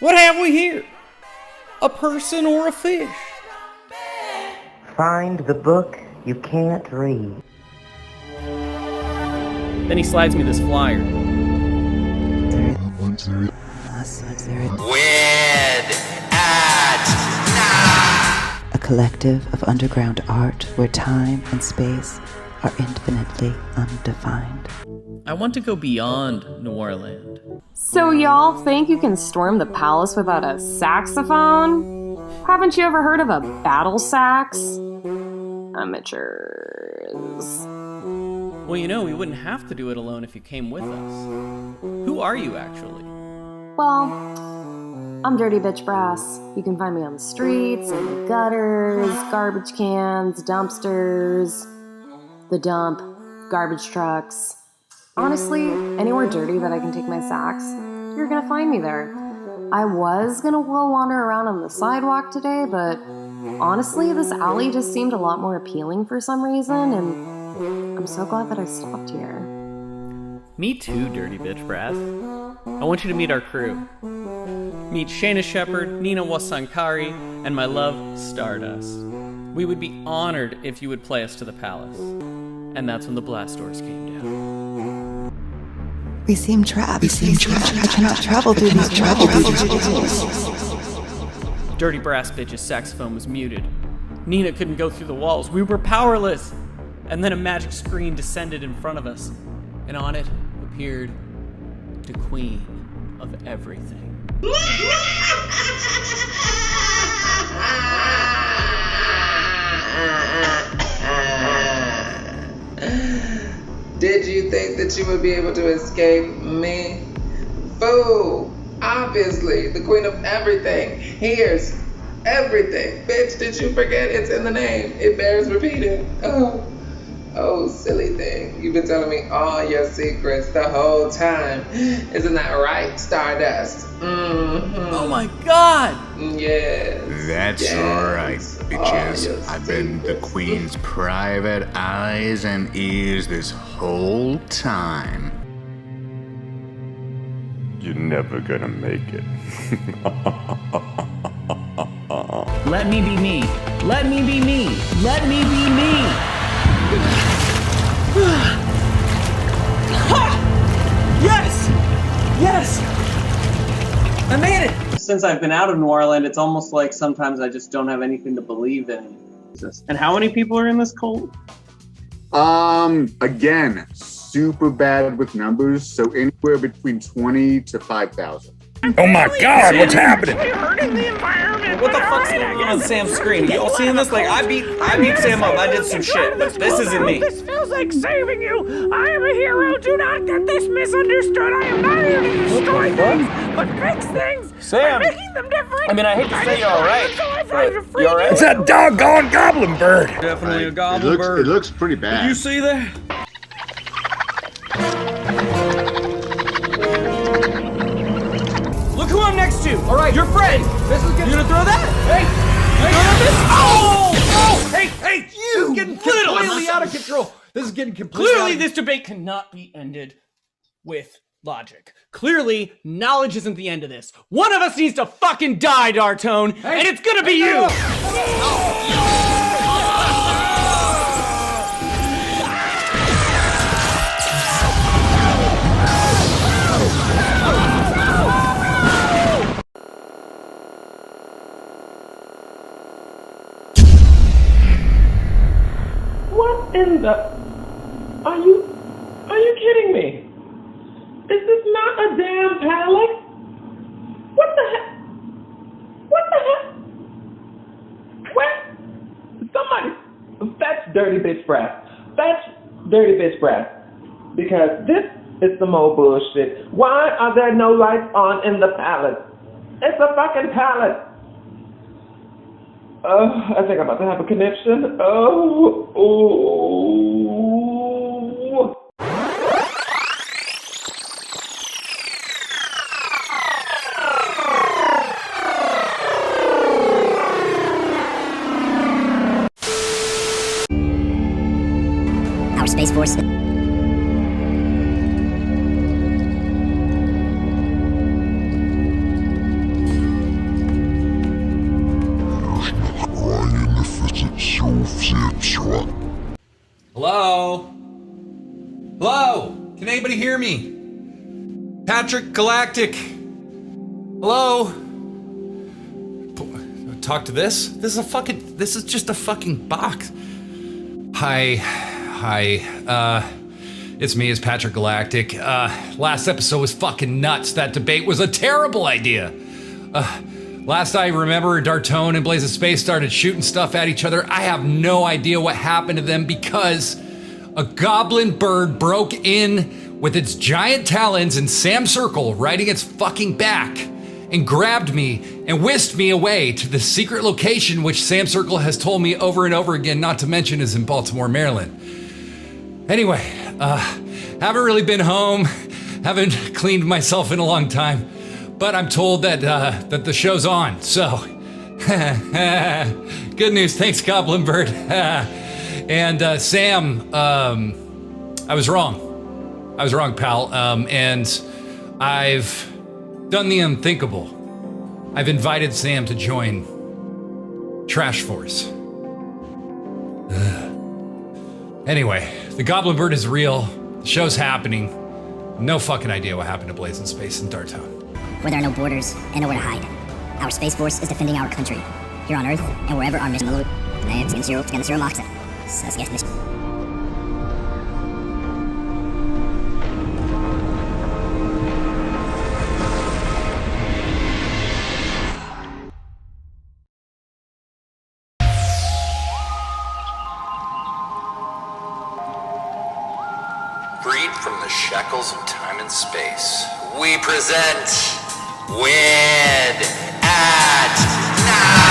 What have we here? A person or a fish? Find the book you can't read. Then he slides me this flyer. A collective of underground art where time and space are infinitely undefined. I want to go beyond New Orleans. So y'all think you can storm the palace without a saxophone? Haven't you ever heard of a battle sax? Amateurs. Well, you know, we wouldn't have to do it alone if you came with us. Who are you, actually? Well, I'm Dirty Bitch Brass. You can find me on the streets, in the gutters, garbage cans, dumpsters, the dump, garbage trucks. Honestly, anywhere dirty that I can take my sax, you're gonna find me there. I was gonna go wander around on the sidewalk today, but honestly, this alley just seemed a lot more appealing for some reason, and I'm so glad that I stopped here. Me too, Dirty Bitch Brass. I want you to meet our crew. Meet Shayna Shepherd, Nina Wasankari, and my love, Stardust. We would be honored if you would play us to the palace. And that's when the blast doors came down. We seem trapped. I cannot travel through these walls. Dirty Brass Bitch's saxophone was muted. Nina couldn't go through the walls. We were powerless. And then a magic screen descended in front of us. And on it appeared the Queen of Everything. Did you think that you would be able to escape me? Fool! Obviously, the Queen of Everything. Here's everything. Bitch, did you forget? It's in the name. It bears repeating. Oh, silly thing. You've been telling me all your secrets the whole time. Isn't that right, Stardust? Mm-hmm. Oh my god! Yes. That's right, bitches. I've been the Queen's private eyes and ears this whole time. You're never gonna make it. Let me be me. Let me be me. Let me be me. Yes! Yes! I made it! Since I've been out of New Orleans, it's almost like sometimes I just don't have anything to believe in. And how many people are in this cult? Again, super bad with numbers, so anywhere between 20 to 5,000. Oh my god, what's happening? What the fuck's going on Sam's screen? You all seeing this? Like, I beat Sam up. I did some shit, but this isn't me. This feels like saving you. I am a hero. Do not get this misunderstood. I am not here to destroy things, but fix things. Sam! By making them different. I mean, I hate to say you're alright. You alright? It's a doggone goblin bird. Definitely a goblin bird. It looks pretty bad. Did you see that? Look who I'm next to! Alright, your friend! This is good. You gonna throw that? Hey! Hey! Hey! You! This is getting completely out of control. This is getting completely Clearly, this debate cannot be ended with logic. Clearly, knowledge isn't the end of this. One of us needs to fucking die, Dartone, and it's gonna be you! What in the... Are you kidding me? Is this not a damn palace? What the heck? What the heck? Where? Somebody... That's Dirty Bitch Brass. That's Dirty Bitch Brass. Because this is some old bullshit. Why are there no lights on in the palace? It's a fucking palace. I think I'm about to have a conniption. Our Space Force. Hello? Hello? Can anybody hear me? Patrick Galactic? Hello? Talk to this? This is just a fucking box. Hi. It's me, it's Patrick Galactic. Last episode was fucking nuts. That debate was a terrible idea. Last I remember, Dartone and Blazinspace started shooting stuff at each other. I have no idea what happened to them because a goblin bird broke in with its giant talons and Sam Circle riding its fucking back and grabbed me and whisked me away to the secret location which Sam Circle has told me over and over again not to mention is in Baltimore, Maryland. Anyway, haven't really been home, haven't cleaned myself in a long time. But I'm told that the show's on, so good news. Thanks, Goblin Bird. And Sam, I was wrong. I was wrong, pal. And I've done the unthinkable. I've invited Sam to join Trash Force. Anyway, the Goblin Bird is real. The show's happening. No fucking idea what happened to Blazinspace and Dartone. Where there are no borders and nowhere to hide. Our Space Force is defending our country, here on Earth and wherever our mission will. Freed from the shackles of time and space, we present Wed at Night!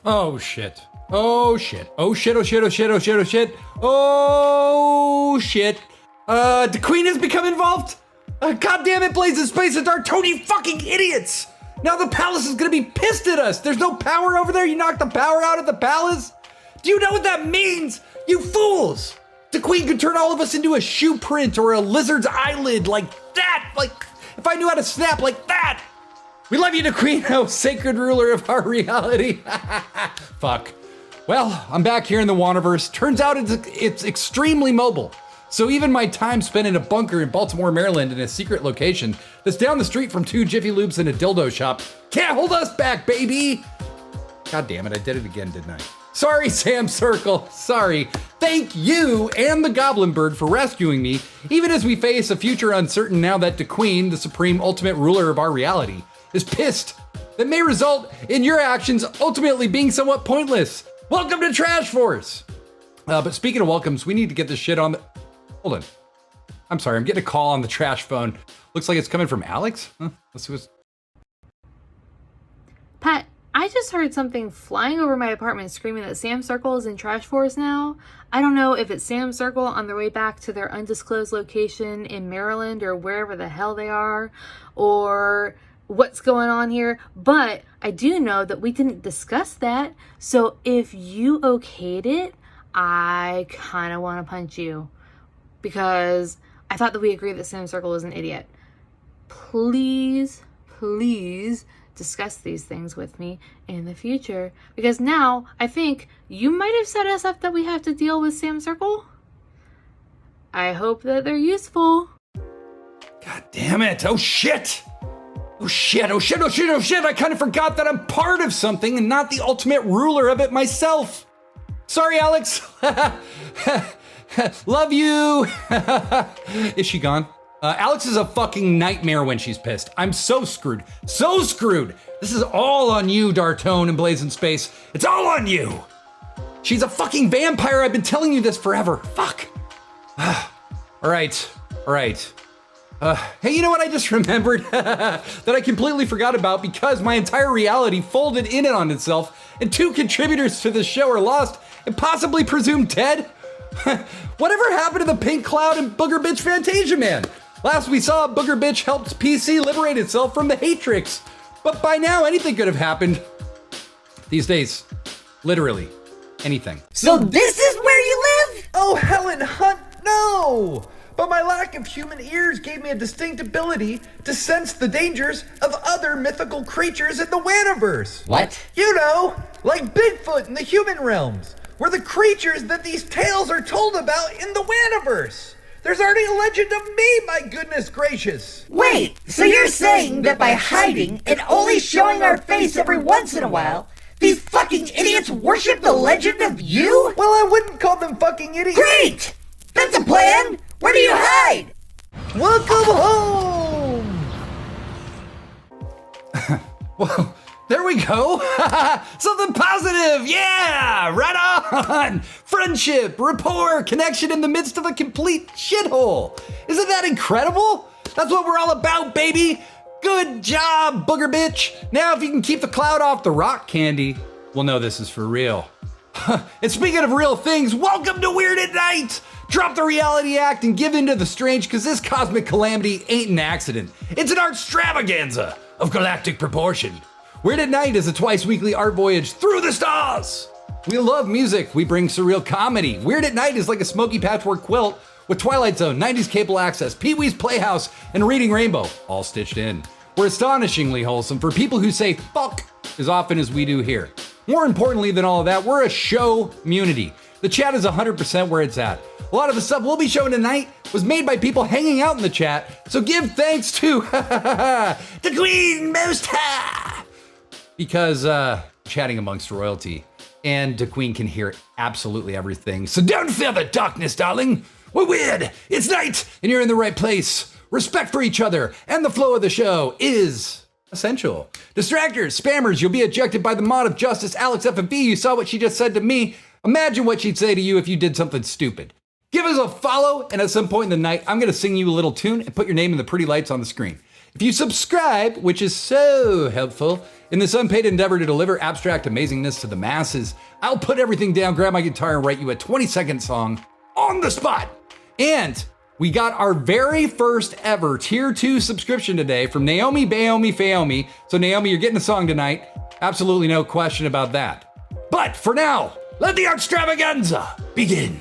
Oh shit. Oh shit. Oh shit. Oh shit. Oh shit. Oh shit. Oh shit. Oh shit. The Queen has become involved? God damn it, Blazinspace and Dartone, you fucking idiots! Now the palace is gonna be pissed at us. There's no power over there. You knocked the power out of the palace? Do you know what that means? You fools! The Queen could turn all of us into a shoe print or a lizard's eyelid like that. Like, if I knew how to snap like that. We love you, the Queen, oh sacred ruler of our reality. Fuck. Well, I'm back here in the Wanderverse. Turns out it's extremely mobile. So even my time spent in a bunker in Baltimore, Maryland in a secret location that's down the street from 2 Jiffy Lubes and a dildo shop can't hold us back, baby. God damn it, I did it again, didn't I? Sorry, Sam Circle, sorry. Thank you and the Goblin Bird for rescuing me, even as we face a future uncertain now that the Queen, the supreme ultimate ruler of our reality, is pissed. That may result in your actions ultimately being somewhat pointless. Welcome to Trash Force. But speaking of welcomes, we need to get this shit on the... Hold on. I'm sorry, I'm getting a call on the trash phone. Looks like it's coming from Alex. Huh? Let's see what's... Pat, I just heard something flying over my apartment screaming that Sam Circle is in Trash Force now. I don't know if it's Sam Circle on their way back to their undisclosed location in Maryland or wherever the hell they are, or what's going on here, but I do know that we didn't discuss that. So if you okayed it, I kind of want to punch you because I thought that we agreed that Sam Circle was an idiot. Please discuss these things with me in the future, because now I think you might have set us up that we have to deal with Sam Circle. I hope that they're useful. God damn it. Oh shit. Oh shit, oh shit, oh shit, oh shit. I kind of forgot that I'm part of something and not the ultimate ruler of it myself. Sorry, Alex. Love you. Is she gone? Alex is a fucking nightmare when she's pissed. I'm so screwed. So screwed. This is all on you, Dartone and Blazinspace. It's all on you. She's a fucking vampire. I've been telling you this forever. Fuck. All right. Hey, you know what I just remembered that I completely forgot about because my entire reality folded in on itself and 2 contributors to the show are lost and possibly presumed dead? Whatever happened to the Pink Cloud and Booger Bitch Fantasia Man? Last we saw, Booger Bitch helped PC liberate itself from the Hatrix. But by now, anything could have happened. These days, literally anything. So this is where you live? Oh, Helen Hunt, no! But my lack of human ears gave me a distinct ability to sense the dangers of other mythical creatures in the Waniverse. What? You know, like Bigfoot in the human realms, where the creatures that these tales are told about in the Waniverse. There's already a legend of me, my goodness gracious. Wait, so you're saying that by hiding and only showing our face every once in a while, these fucking idiots worship the legend of you? Well, I wouldn't call them fucking idiots. Great! That's a plan! Where do you hide? Welcome home! Well, there we go. Something positive. Yeah, right on. Friendship, rapport, connection in the midst of a complete shithole. Isn't that incredible? That's what we're all about, baby. Good job, Booger Bitch. Now, if you can keep the cloud off the rock candy, we'll know this is for real. And speaking of real things, welcome to Weird at Night. Drop the reality act and give in to the strange, because this cosmic calamity ain't an accident. It's an art extravaganza of galactic proportion. Weird at Night is a twice-weekly art voyage through the stars. We love music. We bring surreal comedy. Weird at Night is like a smoky patchwork quilt with Twilight Zone, 90s cable access, Pee-wee's Playhouse, and Reading Rainbow, all stitched in. We're astonishingly wholesome for people who say fuck as often as we do here. More importantly than all of that, we're a show community. The chat is 100% where it's at. A lot of the stuff we'll be showing tonight was made by people hanging out in the chat, so give thanks to the Queen Most High. Because chatting amongst royalty, and the Queen can hear absolutely everything. So don't fear the darkness, darling. We're weird. It's night, and you're in the right place. Respect for each other and the flow of the show is essential. Distractors, spammers, you'll be ejected by the mod of justice, Alex FB. You saw what she just said to me. Imagine what she'd say to you if you did something stupid. Give us a follow, and at some point in the night, I'm going to sing you a little tune and put your name in the pretty lights on the screen. If you subscribe, which is so helpful in this unpaid endeavor to deliver abstract amazingness to the masses, I'll put everything down, grab my guitar, and write you a 20-second song on the spot. And we got our very first ever Tier 2 subscription today from Naomi Baomi Faomi. So Naomi, you're getting a song tonight. Absolutely no question about that. But for now, let the extravaganza begin.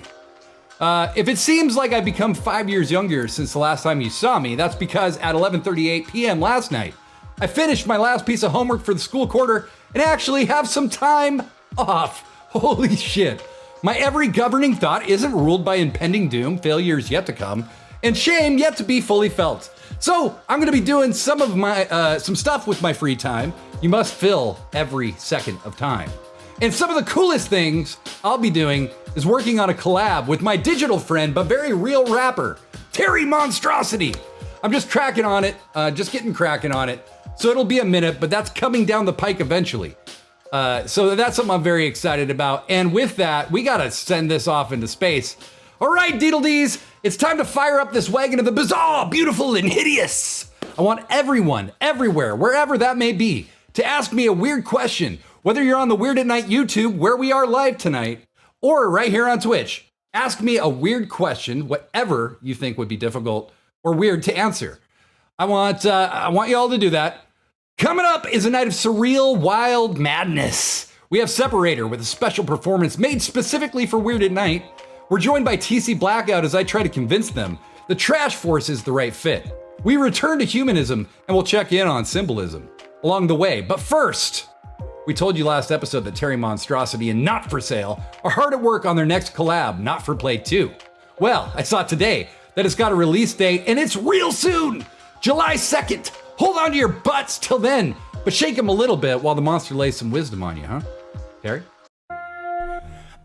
If it seems like I've become 5 years younger since the last time you saw me, that's because at 11:38 p.m. last night, I finished my last piece of homework for the school quarter and actually have some time off. Holy shit. My every governing thought isn't ruled by impending doom, failures yet to come, and shame yet to be fully felt. So I'm gonna be doing some of my some stuff with my free time. You must fill every second of time. And some of the coolest things I'll be doing is working on a collab with my digital friend, but very real rapper, Terry Monstrosity. I'm just cracking on it, just getting cracking on it. So it'll be a minute, but that's coming down the pike eventually. So that's something I'm very excited about. And with that, we gotta send this off into space. All right, Deedle-Dees, it's time to fire up this wagon of the bizarre, beautiful, and hideous. I want everyone, everywhere, wherever that may be, to ask me a weird question. Whether you're on the Weird at Night YouTube, where we are live tonight, or right here on Twitch, ask me a weird question, whatever you think would be difficult or weird to answer. I want you all to do that. Coming up is a night of surreal, wild madness. We have SEPARATR with a special performance made specifically for Weird at Night. We're joined by TC Blackout as I try to convince them the Trash Force is the right fit. We return to Humanism and we'll check in on Symbolism along the way. But first, we told you last episode that Terry Monstrosity and Not For Sale are hard at work on their next collab, Not For Play 2. Well, I saw today that it's got a release date and it's real soon, July 2nd. Hold on to your butts till then, but shake them a little bit while the monster lays some wisdom on you, huh? Terry?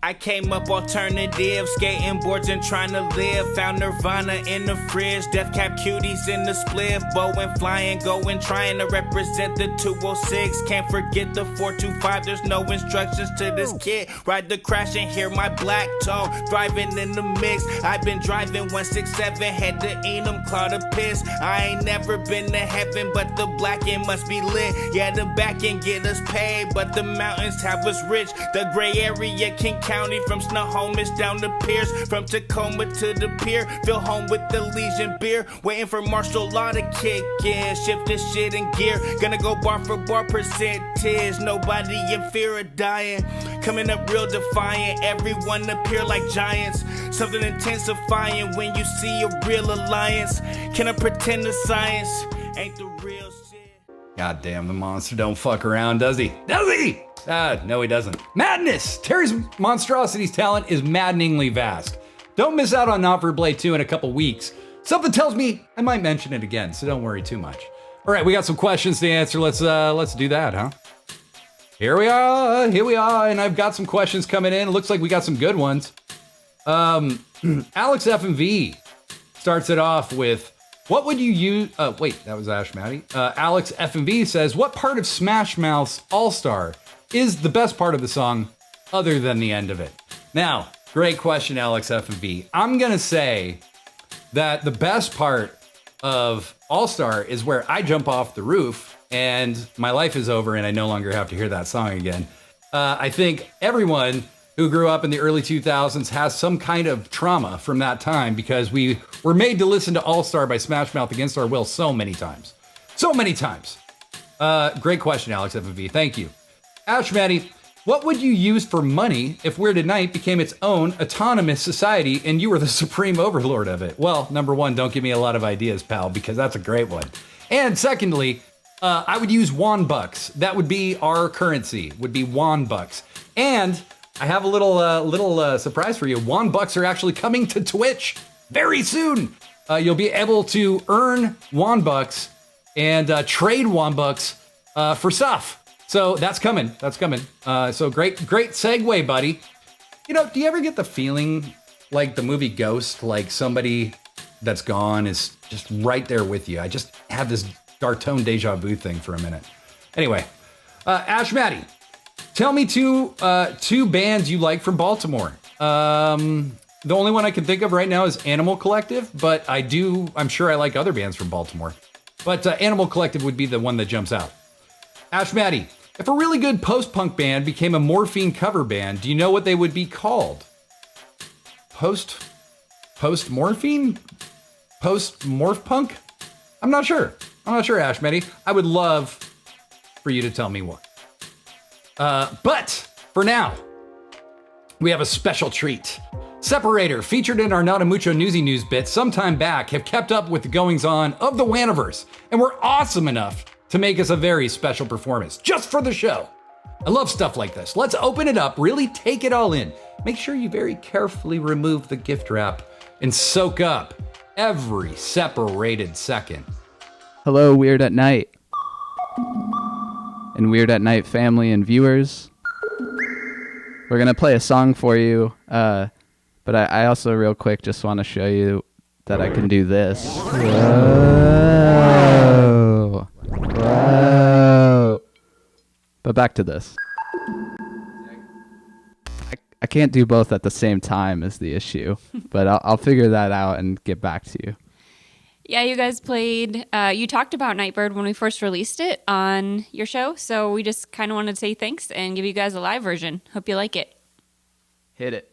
I came up alternative, skating boards and trying to live. Found Nirvana in the fridge, death cap cuties in the spliff. Bowing, flying, going, trying to represent the 206. Can't forget the 425, there's no instructions to this kid. Ride the crash and hear my black tone, thriving in the mix. I've been driving 167, head to Enum, claw to piss. I ain't never been to heaven, but the black end must be lit. Yeah, the back end get us paid, but the mountains have us rich. The gray area, King County, from Snohomish down to Pierce, from Tacoma to the pier. Feel home with the Legion beer, waiting for martial law to kick in. Shift this shit in gear, gonna go bar for bar percentage. Nobody in fear of dying, coming up real defiant. Everyone appear like giants, something intensifying when you see a real alliance. Can I pretend the science ain't the real shit? God damn, the monster don't fuck around, does he? Does he? No, he doesn't. Madness! Terry's Monstrosity's talent is maddeningly vast. Don't miss out on Not for Blade 2 in a couple weeks. Something tells me I might mention it again, so don't worry too much. All right, we got some questions to answer. Let's do that, huh? Here we are, and I've got some questions coming in. It looks like we got some good ones. Alex F&V starts it off with, what would you use? Wait, that was Ash Matty. Alex F&V says, what part of Smash Mouth's All-Star is the best part of the song other than the end of it? Now, great question, Alex F&V. I'm gonna say that the best part of All-Star is where I jump off the roof and my life is over and I no longer have to hear that song again. I think everyone who grew up in the early 2000s has some kind of trauma from that time because we were made to listen to All-Star by Smash Mouth against our will so many times. So many times. Great question, Alex F&V. Thank you. Ash Matty, what would you use for money if Weird at Night became its own autonomous society and you were the supreme overlord of it? Well, number one, don't give me a lot of ideas, pal, because that's a great one. And secondly, I would use Won Bucks. That would be our currency, would be Won Bucks. And I have a little surprise for you. Won Bucks are actually coming to Twitch very soon. You'll be able to earn Won Bucks and trade Won Bucks for stuff. So that's coming. That's coming. So great segue, buddy. You know, do you ever get the feeling like the movie Ghost, like somebody that's gone is just right there with you? I just had this Dartone deja vu thing for a minute. Anyway, Ash Matty, tell me two bands you like from Baltimore. The only one I can think of right now is Animal Collective, but I'm sure I like other bands from Baltimore. But Animal Collective would be the one that jumps out. Ash Matty, if a really good post-punk band became a Morphine cover band, do you know what they would be called? Post-morphine? Post-morph punk? I'm not sure, Ash Matty. I would love for you to tell me what. But for now, we have a special treat. SEPARATR, featured in our NadaMucho Newsy news bit sometime back, have kept up with the goings-on of the Waniverse and were awesome enough to make us a very special performance just for the show. I love stuff like this. Let's open it up, really take it all in. Make sure you very carefully remove the gift wrap and soak up every separated second. Hello, Weird at Night. And Weird at Night family and viewers. We're going to play a song for you, but I also real quick just want to show you that I can do this. Whoa. Whoa. But back to this. I can't do both at the same time is the issue, but I'll figure that out and get back to you. Yeah, you guys played, you talked about Nightbird when we first released it on your show, so we just kind of wanted to say thanks and give you guys a live version. Hope you like it. Hit it.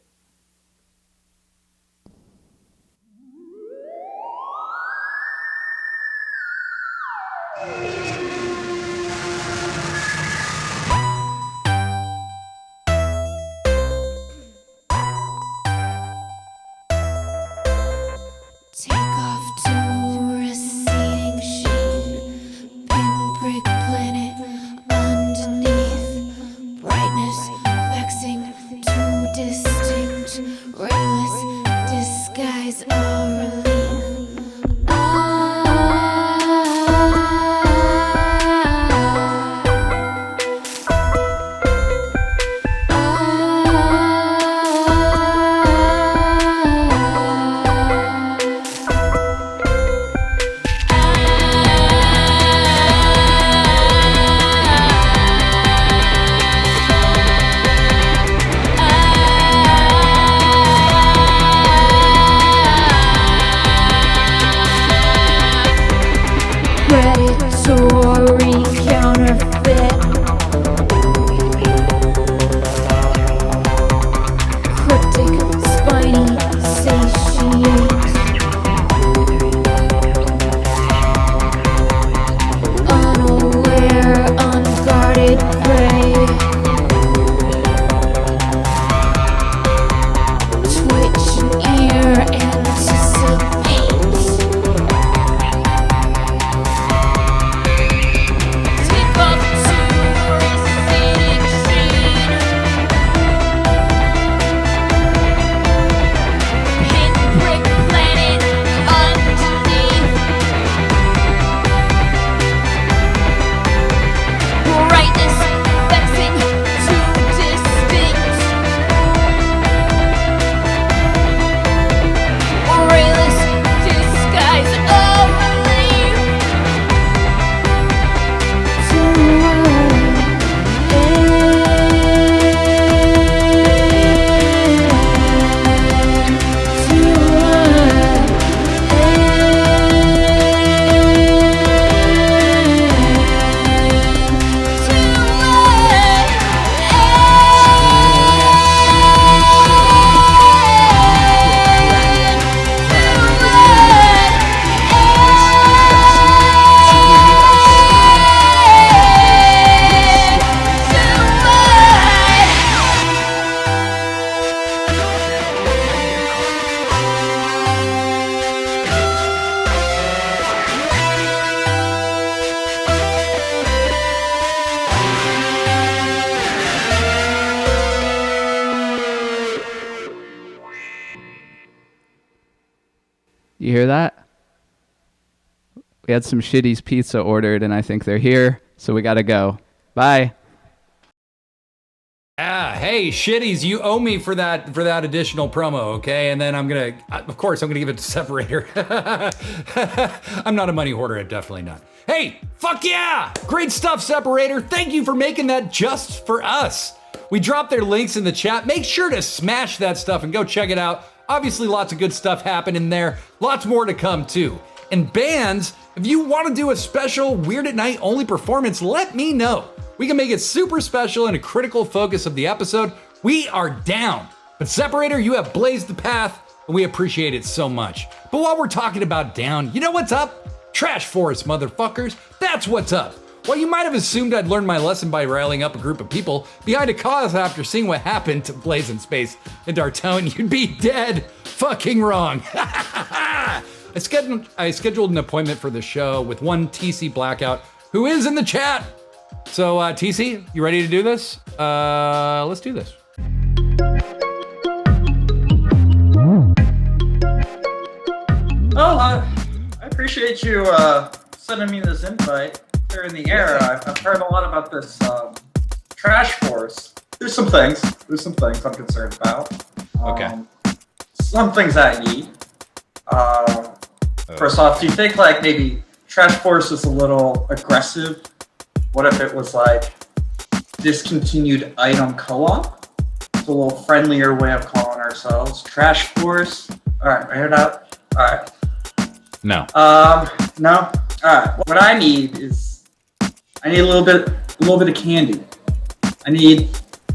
Take off to receding sheen, pinprick planet underneath, brightness vexing, too distinct, rayless disguise or relief. You hear that? We had some Shitty's pizza ordered, and I think they're here, so we gotta go. Bye. Hey, Shitties, you owe me for that additional promo, okay? And then I'm gonna give it to Separator. I'm not a money hoarder, definitely not. Hey, fuck yeah! Great stuff, Separator. Thank you for making that just for us. We dropped their links in the chat. Make sure to smash that stuff and go check it out. Obviously, lots of good stuff happening there. Lots more to come, too. And bands, if you want to do a special Weird at Night only performance, let me know. We can make it super special and a critical focus of the episode. We are down. But Separator, you have blazed the path, and we appreciate it so much. But while we're talking about down, you know what's up? Trash Forest, motherfuckers. That's what's up. While you might have assumed I'd learned my lesson by riling up a group of people behind a cause after seeing what happened to Blazinspace and Dartone, you'd be dead fucking wrong. I scheduled an appointment for the show with one TC Blackout, who is in the chat. So, TC, you ready to do this? Let's do this. Oh, I appreciate you sending me this invite. Here in the air, I've heard a lot about this trash force. There's some things I'm concerned about. Okay. Some things I need. First off, do you think like maybe trash force is a little aggressive? What if it was like discontinued item co-op? It's a little friendlier way of calling ourselves. Trash force. All right, I heard that. All right. No. No. All right. What I need is a little bit of candy. I need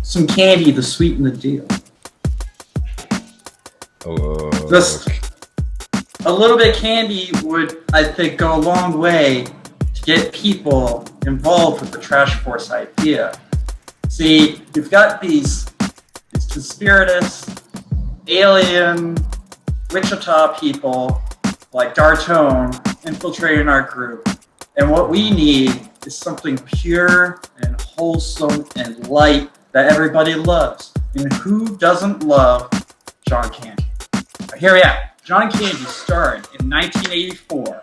some candy to sweeten the deal. Just a little bit of candy would, I think, go a long way to get people involved with the Trash Force idea. See, you've got these conspirators, alien, Wichita people like Dartone infiltrating our group. And what we need is something pure and wholesome and light that everybody loves. And who doesn't love John Candy? Here we are. John Candy starred in 1984,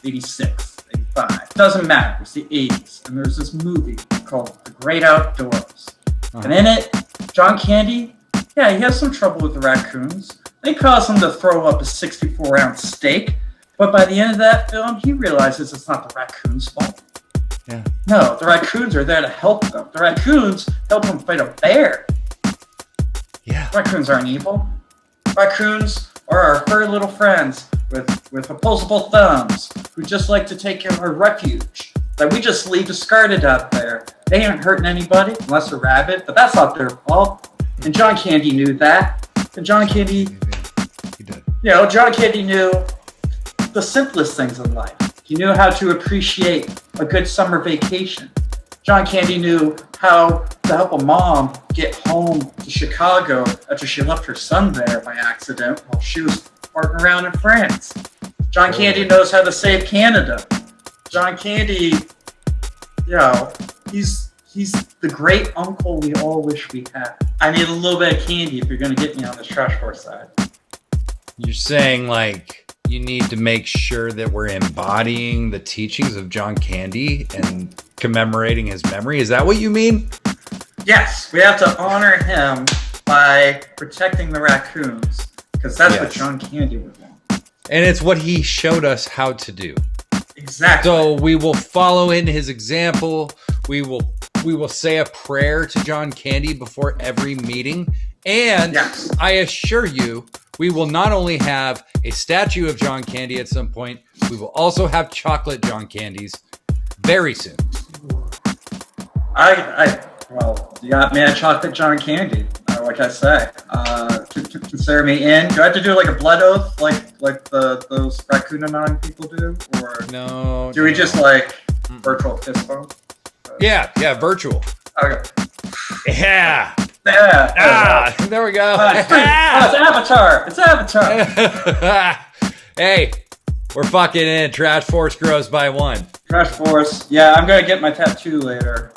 86, 85. Doesn't matter. It's the 80s. And there's this movie called The Great Outdoors. And in it, John Candy, he has some trouble with the raccoons. They cause him to throw up a 64-ounce steak. But by the end of that film, he realizes it's not the raccoons' fault. Yeah. No, the raccoons are there to help them. The raccoons help him fight a bear. Yeah. Raccoons aren't evil. Raccoons are our furry little friends with opposable thumbs who just like to take care of our refuge that we just leave discarded out there. They ain't hurting anybody unless they're rabid, but that's not their fault. And John Candy knew that. And John Candy, John Candy knew the simplest things in life. He knew how to appreciate a good summer vacation. John Candy knew how to help a mom get home to Chicago after she left her son there by accident while she was farting around in France. John Candy knows how to save Canada. John Candy, he's the great uncle we all wish we had. I need a little bit of candy if you're going to get me on this Trash Force side. You're saying, like, you need to make sure that we're embodying the teachings of John Candy and commemorating his memory? Is that what you mean? Yes, we have to honor him by protecting the raccoons, because that's what John Candy would want. And it's what he showed us how to do. Exactly. So we will follow in his example. We will say a prayer to John Candy before every meeting. And I assure you, we will not only have a statue of John Candy at some point, we will also have chocolate John Candies very soon. Well, you got me a chocolate John Candy. Like I say, consider me in. Do I have to do like a blood oath, like those Raccoon Anon people do, or no? Do we just like virtual fist bump? Yeah, virtual. Okay. Yeah. There we go. It's Avatar. It's Avatar. Hey, we're fucking in. Trash Force grows by one. Trash Force. Yeah, I'm gonna get my tattoo later.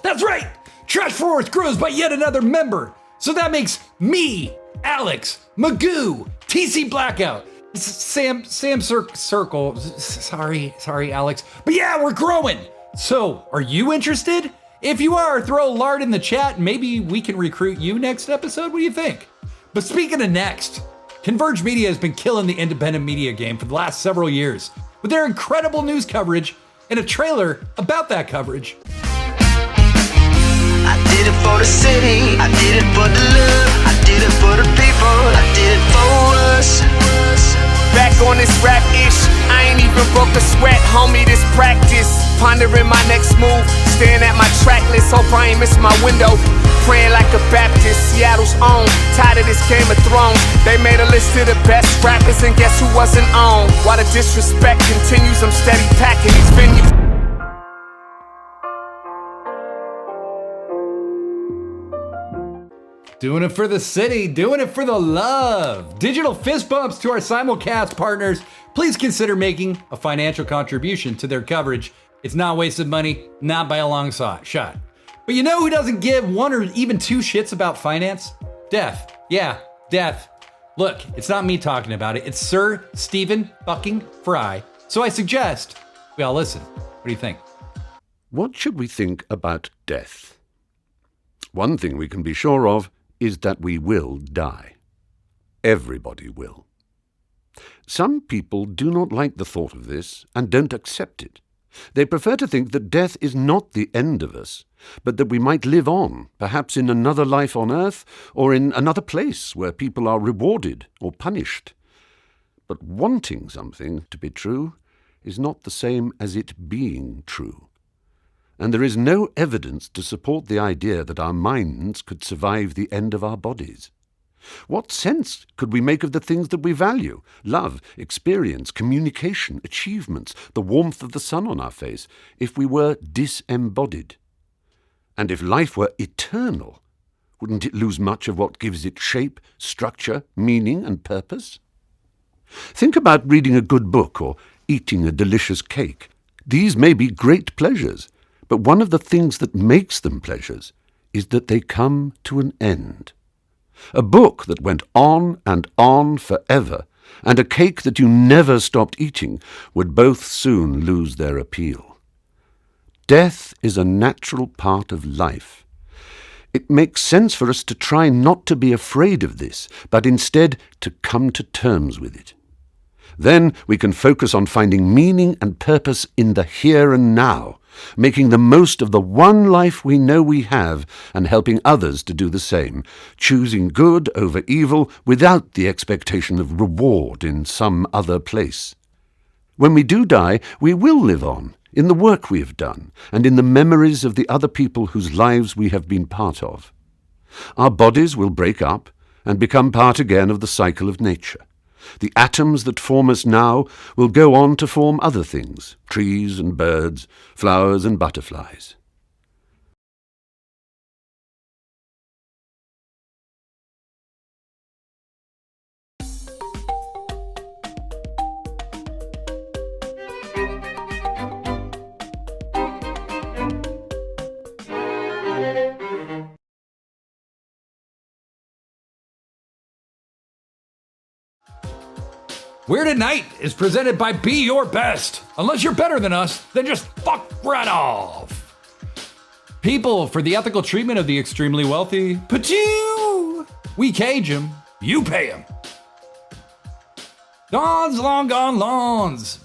That's right! Trash Force grows by yet another member. So that makes me, Alex, Magoo, TC Blackout, Sam Circle. Sorry, Alex. But yeah, we're growing. So, are you interested? If you are, throw a lard in the chat. Maybe we can recruit you next episode. What do you think? But speaking of next, Converge Media has been killing the independent media game for the last several years with their incredible news coverage and a trailer about that coverage. I did it for the city, I did it for the love, I did it for the people, I did it for us. Back on this rap-ish, I ain't even broke a sweat, homie, this practice. Pondering my next move, staring at my track list, hope I ain't miss my window. Praying like a Baptist, Seattle's own, tired of this Game of Thrones. They made a list of the best rappers and guess who wasn't on? While the disrespect continues, I'm steady packing these venues. Doing it for the city, doing it for the love. Digital fist bumps to our simulcast partners. Please consider making a financial contribution to their coverage. It's not wasted money, not by a long shot. But you know who doesn't give one or even two shits about finance? Death. Yeah, death. Look, it's not me talking about it. It's Sir Stephen fucking Fry. So I suggest we all listen. What do you think? What should we think about death? One thing we can be sure of is that we will die. Everybody will. Some people do not like the thought of this and don't accept it. They prefer to think that death is not the end of us, but that we might live on, perhaps in another life on earth or in another place where people are rewarded or punished. But wanting something to be true is not the same as it being true. And there is no evidence to support the idea that our minds could survive the end of our bodies. What sense could we make of the things that we value? Love, experience, communication, achievements, the warmth of the sun on our face, if we were disembodied? And if life were eternal, wouldn't it lose much of what gives it shape, structure, meaning, and purpose? Think about reading a good book or eating a delicious cake. These may be great pleasures, but one of the things that makes them pleasures is that they come to an end. A book that went on and on forever, and a cake that you never stopped eating, would both soon lose their appeal. Death is a natural part of life. It makes sense for us to try not to be afraid of this, but instead to come to terms with it. Then we can focus on finding meaning and purpose in the here and now, making the most of the one life we know we have and helping others to do the same, choosing good over evil without the expectation of reward in some other place. When we do die, we will live on, in the work we have done, and in the memories of the other people whose lives we have been part of. Our bodies will break up and become part again of the cycle of nature. The atoms that form us now will go on to form other things, trees and birds, flowers and butterflies. Weird at Night is presented by Be Your Best. Unless you're better than us, then just fuck right off. People for the ethical treatment of the extremely wealthy. Pachoo! We cage them, you pay them. Dawn's long gone lawns.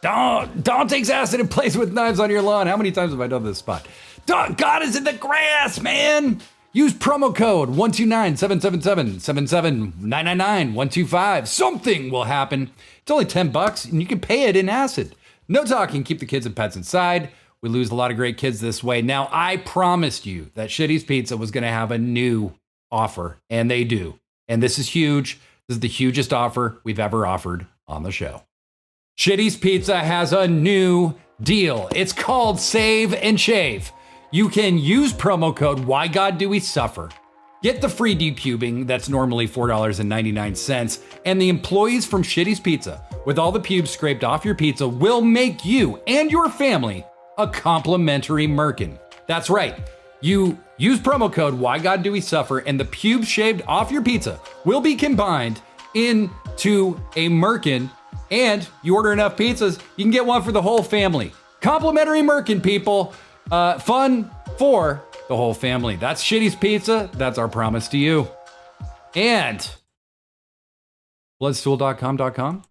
Dawn takes acid and plays with knives on your lawn. How many times have I done this spot? God is in the grass, man. Use promo code 129-777-77999-125. Something will happen. It's only $10 and you can pay it in acid. No talking, keep the kids and pets inside. We lose a lot of great kids this way. Now, I promised you that Shitty's Pizza was going to have a new offer, and they do. And this is huge. This is the hugest offer we've ever offered on the show. Shitty's Pizza has a new deal. It's called Save and Shave. You can use promo code Why God Do We Suffer. Get the free depubing that's normally $4.99, and the employees from Shitty's Pizza, with all the pubes scraped off your pizza, will make you and your family a complimentary merkin. That's right. You use promo code WhyGodDoWeSuffer and the pubes shaved off your pizza will be combined into a merkin, and you order enough pizzas, you can get one for the whole family. Complimentary merkin, people. Fun for the whole family. That's Shitty's Pizza. That's our promise to you. And bloodstool.com.com.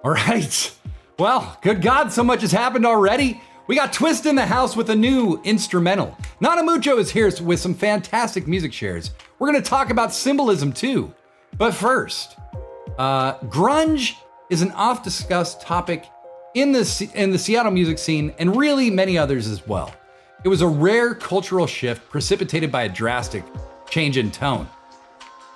All right. Well, good God, so much has happened already. We got Twist in the house with a new instrumental. NadaMucho is here with some fantastic music shares. We're going to talk about symbolism too. But first, grunge is an oft-discussed topic in the Seattle music scene and really many others as well. It was a rare cultural shift precipitated by a drastic change in tone.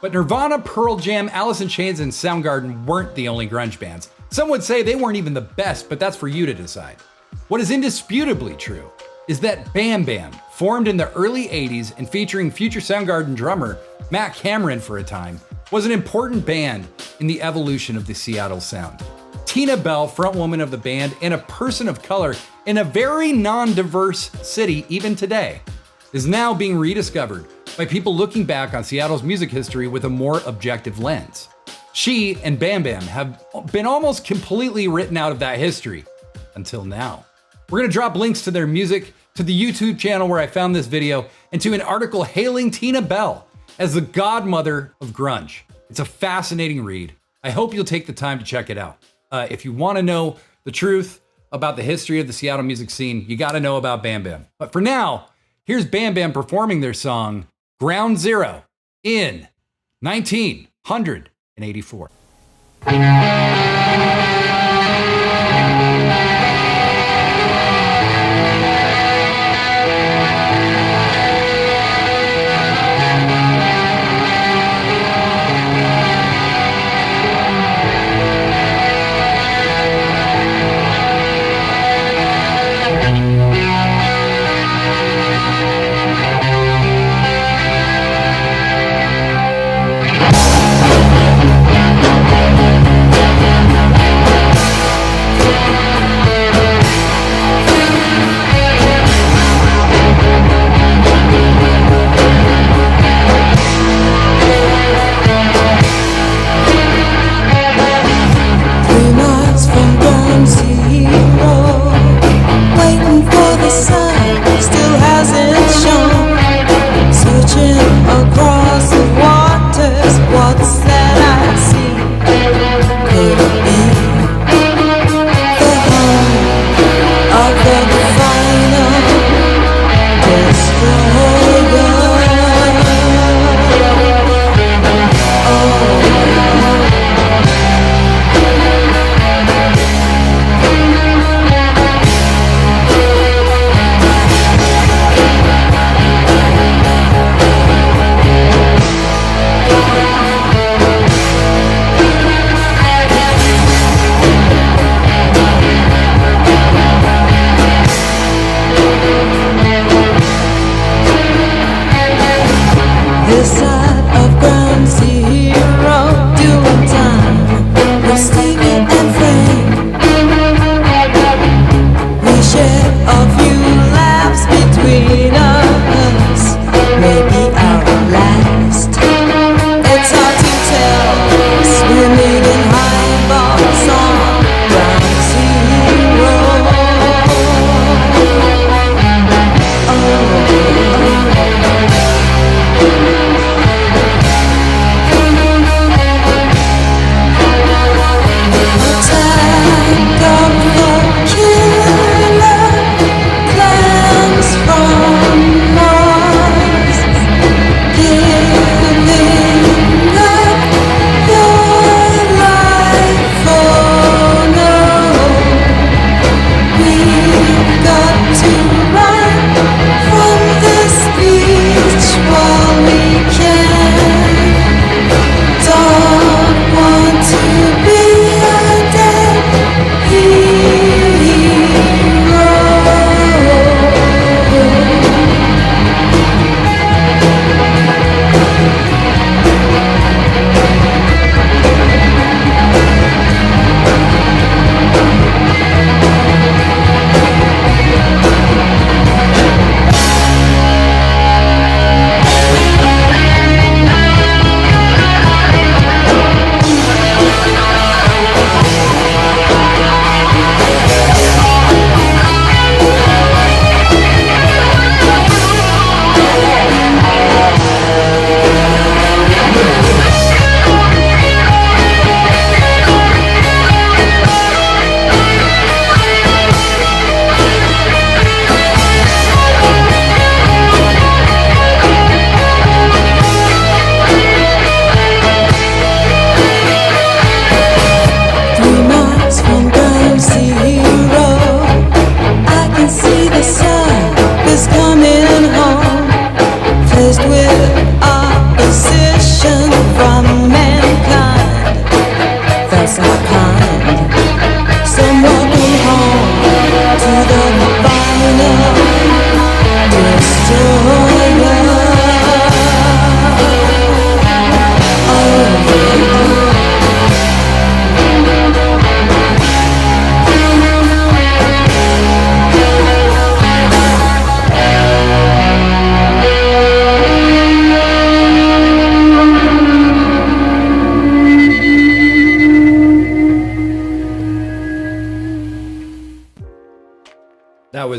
But Nirvana, Pearl Jam, Alice in Chains, and Soundgarden weren't the only grunge bands. Some would say they weren't even the best, but that's for you to decide. What is indisputably true is that Bam Bam, formed in the early 80s and featuring future Soundgarden drummer Matt Cameron for a time, was an important band in the evolution of the Seattle sound. Tina Bell, frontwoman of the band and a person of color in a very non-diverse city even today, is now being rediscovered by people looking back on Seattle's music history with a more objective lens. She and Bam Bam have been almost completely written out of that history until now. We're gonna drop links to their music, to the YouTube channel where I found this video, and to an article hailing Tina Bell as the godmother of grunge. It's a fascinating read. I hope you'll take the time to check it out. If you wanna know the truth about the history of the Seattle music scene, you gotta know about Bam Bam. But for now, here's Bam Bam performing their song, Ground Zero, in 1984.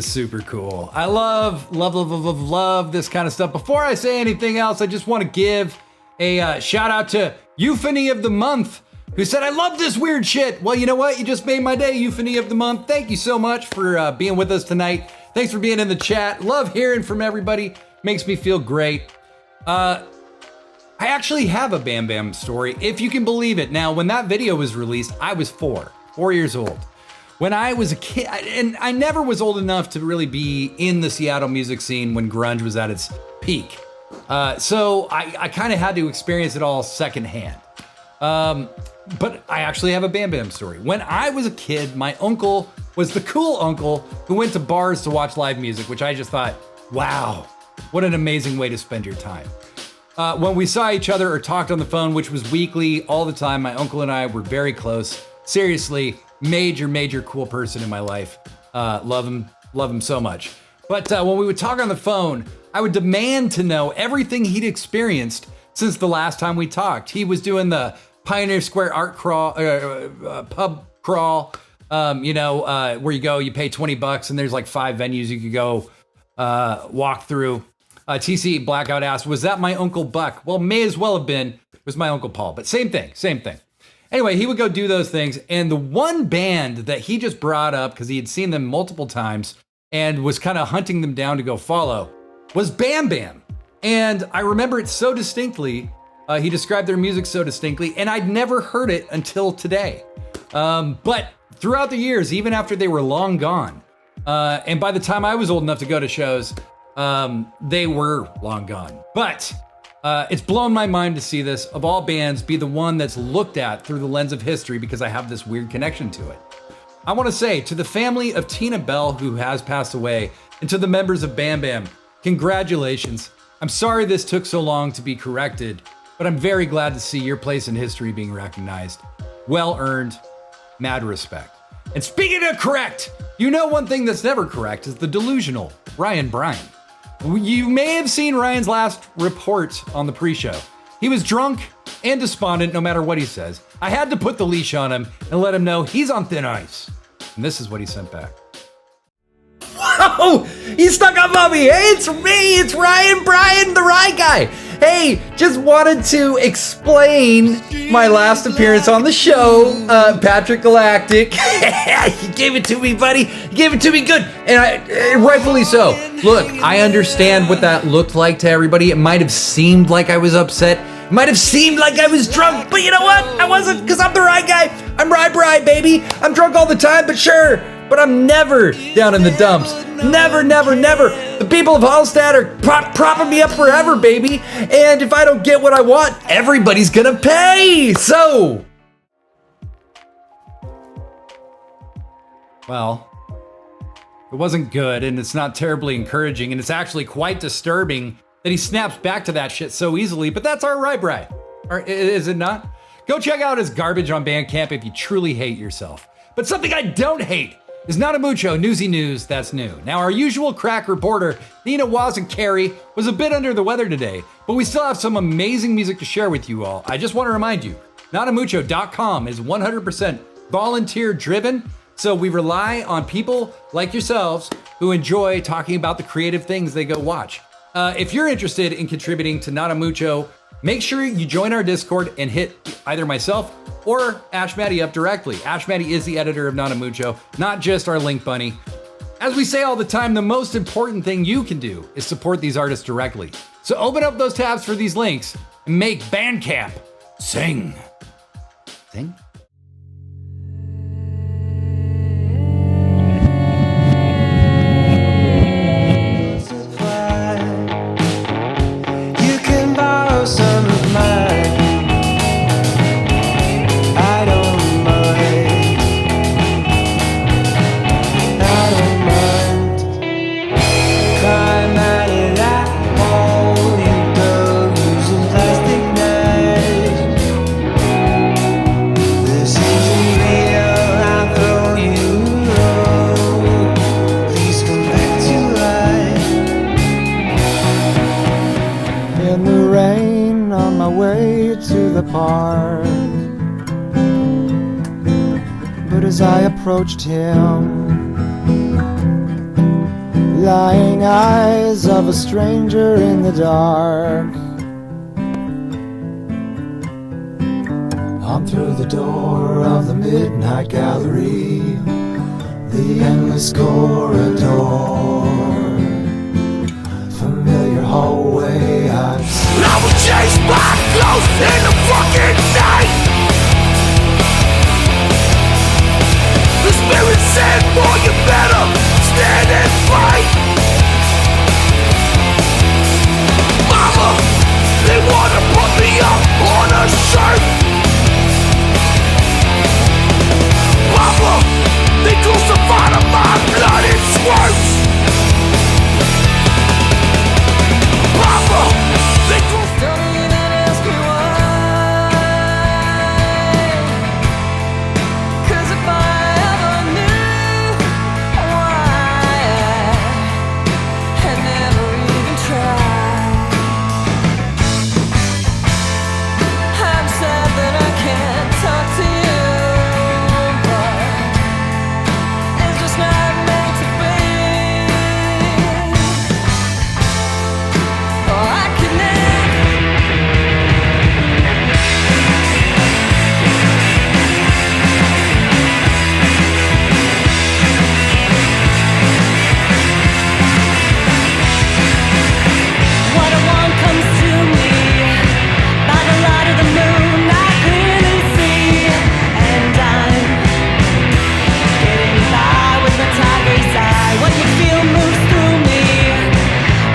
super cool. I love this kind of stuff. Before I say anything else, I just want to give a shout out to Euphony of the Month, who said, I love this weird shit. Well, you know what? You just made my day, Euphony of the Month. Thank you so much for being with us tonight. Thanks for being in the chat. Love hearing from everybody. Makes me feel great. I actually have a Bam Bam story, if you can believe it. Now, when that video was released, I was 4 years old. When I was a kid, and I never was old enough to really be in the Seattle music scene when grunge was at its peak. So I kind of had to experience it all secondhand. But I actually have a Bam Bam story. When I was a kid, my uncle was the cool uncle who went to bars to watch live music, which I just thought, wow, what an amazing way to spend your time. When we saw each other or talked on the phone, which was weekly, all the time, my uncle and I were very close. Seriously, major cool person in my life. Love him so much. But when we would talk on the phone, I would demand to know everything he'd experienced since the last time we talked. He was doing the Pioneer Square art crawl, pub crawl, where you go, you pay $20 and there's like 5 venues you could go walk through. TC Blackout asked, was that my Uncle Buck? Well, may as well have been. It was my Uncle Paul, but same thing. Anyway, he would go do those things. And the one band that he just brought up, because he had seen them multiple times and was kind of hunting them down to go follow, was Bam Bam. And I remember it so distinctly. He described their music so distinctly, and I'd never heard it until today. But throughout the years, even after they were long gone, and by the time I was old enough to go to shows, they were long gone. But it's blown my mind to see this, of all bands, be the one that's looked at through the lens of history, because I have this weird connection to it. I want to say to the family of Tina Bell, who has passed away, and to the members of Bam Bam, congratulations. I'm sorry this took so long to be corrected, but I'm very glad to see your place in history being recognized. Well earned, mad respect. And speaking of correct, you know one thing that's never correct is the delusional Bryan. You may have seen Ryan's last report on the pre-show. He was drunk and despondent no matter what he says. I had to put the leash on him and let him know he's on thin ice. And this is what he sent back. Whoa! You stuck up on me! Hey, it's me! It's Ryan Bryan, the Rye Guy! Hey, just wanted to explain my last appearance on the show. Patrick Galactic. You gave it to me, buddy. You gave it to me good. And rightfully so. Look, I understand what that looked like to everybody. It might have seemed like I was upset. It might have seemed like I was drunk. But you know what? I wasn't, because I'm the Rye Guy. I'm Rye, baby. I'm drunk all the time, but sure. But I'm never down in the dumps. Never. The people of Hallstatt are propping me up forever, baby. And if I don't get what I want, everybody's gonna pay. So, well, it wasn't good, and it's not terribly encouraging, and it's actually quite disturbing that he snaps back to that shit so easily. But that's our Rye. Or is it not? Go check out his garbage on Bandcamp if you truly hate yourself. But something I don't hate is NadaMucho Newsy News That's New. Now, our usual crack reporter, Nina Carey, was a bit under the weather today, but we still have some amazing music to share with you all. I just want to remind you, NadaMucho.com is 100% volunteer driven, so we rely on people like yourselves who enjoy talking about the creative things they go watch. If you're interested in contributing to NadaMucho, make sure you join our Discord and hit either myself or Ash Matty up directly. Ash Matty is the editor of NadaMucho, not just our link bunny. As we say all the time, the most important thing you can do is support these artists directly. So open up those tabs for these links and make Bandcamp sing. Sing? You can borrow some of mine. I don't mind. Climb out of that hole, you go using plastic knives. This isn't real, I'll throw you a roll. Please come back to life. In the rain, on my way to the park. But as I approached him, lying eyes of a stranger in the dark. On through the door of the midnight gallery, the endless corridor, familiar hallway I've seen. I will chase my clothes in the fucking night. The spirit said, boy, you better stand and fight. Mama, they wanna put me up on a shirt. Papa, they crucified on my blood, it squirts. Papa, they crucified. Don't even ask me why. 'Cause if I ever knew why, I'd never even tried. I'm sad that I can't talk to you, but it's just not meant to be. Oh, I can what I want comes to me by the light of the moon. I clearly see, and I'm getting by with my tiger's eye. What you feel moves through me.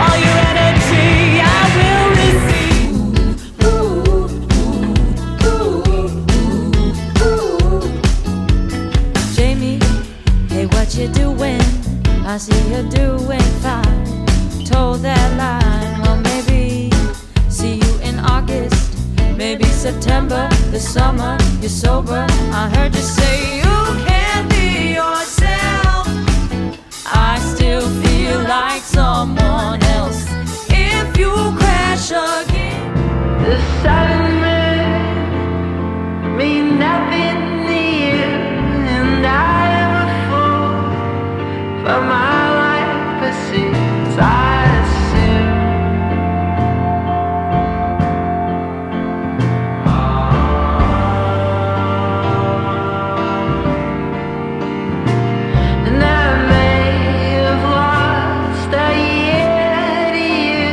All your energy I will receive. Jamie, hey, what you doing? I see you doing fine. Told that line, well maybe see you in August, maybe September, this summer, you're sober. I heard you say you can't be yourself. I still feel like someone else. If you crash again, the sudden moon mean nothing to you, and I am a fool for my life pursuits. I assume and I may have lost a year to you.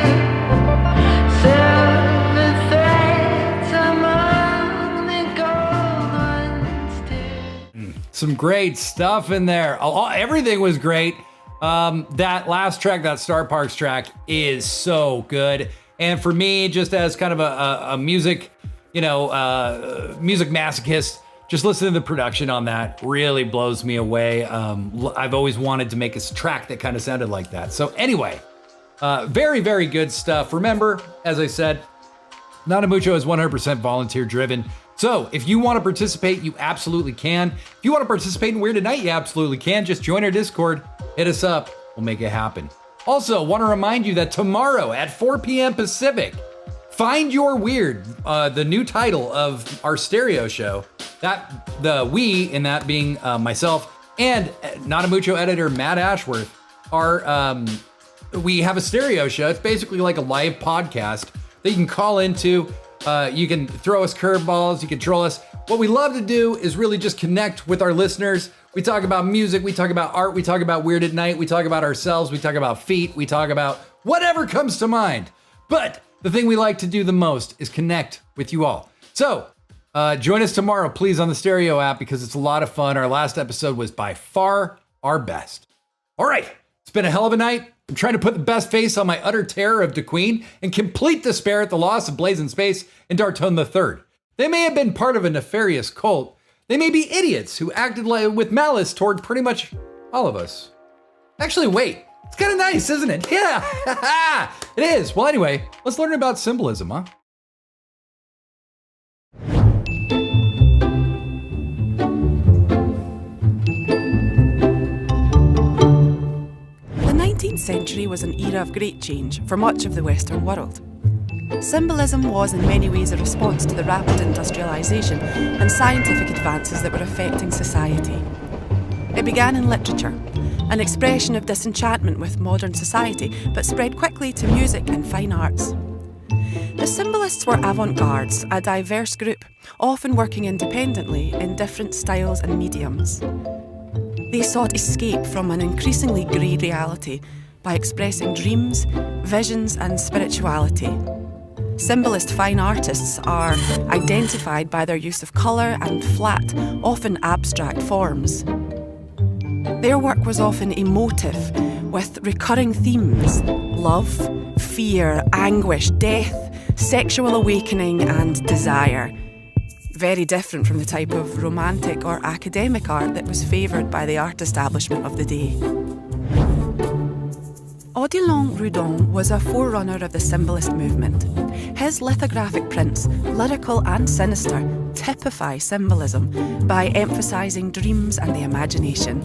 Silver threads among the gold ones too. Some great stuff in there. Everything was great. That last track, that Star Parks track, is so good. And for me, just as kind of a music, music masochist, just listening to the production on that really blows me away. I've always wanted to make a track that kind of sounded like that. So anyway, very, very good stuff. Remember, as I said, NadaMucho is 100% volunteer driven. So if you want to participate, you absolutely can. If you want to participate in Weird at Night, you absolutely can. Just join our Discord, hit us up, we'll make it happen. Also, want to remind you that tomorrow at 4 p.m. Pacific, Find Your Weird, the new title of our stereo show. That the we in that being myself and NadaMucho editor Matt Ashworth are. We have a stereo show. It's basically like a live podcast that you can call into. You can throw us curveballs. You can troll us. What we love to do is really just connect with our listeners. We talk about music. We talk about art. We talk about Weird at Night. We talk about ourselves. We talk about feet. We talk about whatever comes to mind. But the thing we like to do the most is connect with you all. So join us tomorrow, please, on the Stereo app because it's a lot of fun. Our last episode was by far our best. All right. It's been a hell of a night. I'm trying to put the best face on my utter terror of DeQueen and complete despair at the loss of Blazinspace and Dartone III. They may have been part of a nefarious cult. They may be idiots who acted with malice toward pretty much all of us. Actually, wait. It's kind of nice, isn't it? Yeah, it is. Well, anyway, let's learn about symbolism, huh? The 19th century was an era of great change for much of the Western world. Symbolism was in many ways a response to the rapid industrialisation and scientific advances that were affecting society. It began in literature, an expression of disenchantment with modern society, but spread quickly to music and fine arts. The Symbolists were avant-gardes, a diverse group, often working independently in different styles and mediums. They sought escape from an increasingly grey reality by expressing dreams, visions and spirituality. Symbolist fine artists are identified by their use of colour and flat, often abstract forms. Their work was often emotive, with recurring themes: love, fear, anguish, death, sexual awakening and desire. Very different from the type of romantic or academic art that was favoured by the art establishment of the day. Odilon Redon was a forerunner of the Symbolist movement. His lithographic prints, lyrical and sinister, typify symbolism by emphasising dreams and the imagination.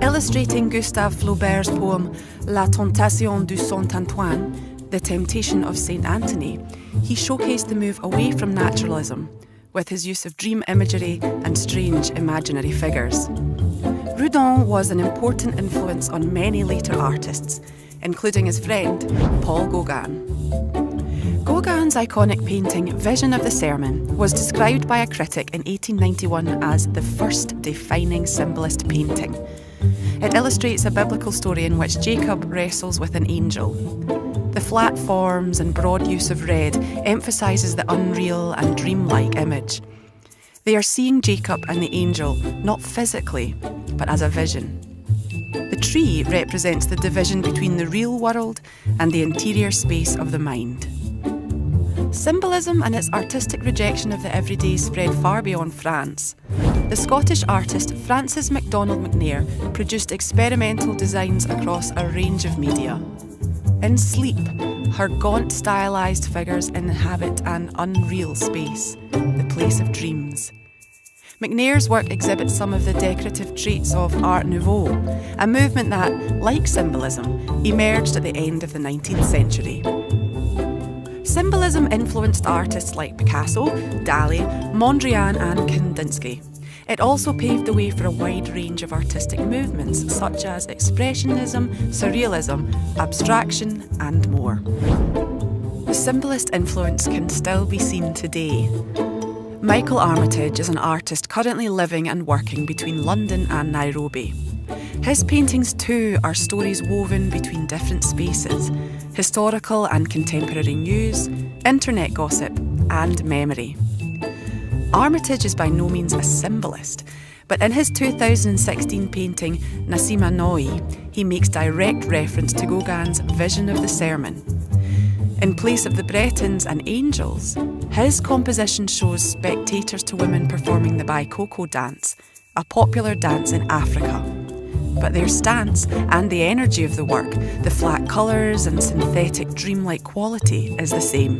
Illustrating Gustave Flaubert's poem La Tentation du Saint Antoine, The Temptation of Saint Anthony, he showcased the move away from naturalism with his use of dream imagery and strange imaginary figures. Redon was an important influence on many later artists, including his friend Paul Gauguin. Gauguin's iconic painting Vision of the Sermon was described by a critic in 1891 as the first defining symbolist painting. It illustrates a biblical story in which Jacob wrestles with an angel. The flat forms and broad use of red emphasises the unreal and dreamlike image. They are seeing Jacob and the angel not physically, but as a vision. The tree represents the division between the real world and the interior space of the mind. Symbolism and its artistic rejection of the everyday spread far beyond France. The Scottish artist Frances MacDonald McNair produced experimental designs across a range of media. In Sleep, her gaunt, stylised figures inhabit an unreal space, the place of dreams. McNair's work exhibits some of the decorative traits of Art Nouveau, a movement that, like symbolism, emerged at the end of the 19th century. Symbolism influenced artists like Picasso, Dali, Mondrian and Kandinsky. It also paved the way for a wide range of artistic movements such as Expressionism, Surrealism, Abstraction and more. The symbolist influence can still be seen today. Michael Armitage is an artist currently living and working between London and Nairobi. His paintings too are stories woven between different spaces, historical and contemporary news, internet gossip and memory. Armitage is by no means a symbolist, but in his 2016 painting Nasima Noi, he makes direct reference to Gauguin's Vision of the Sermon. In place of the Bretons and angels, his composition shows spectators to women performing the Baikoko dance, a popular dance in Africa. But their stance and the energy of the work, the flat colours and synthetic dreamlike quality is the same.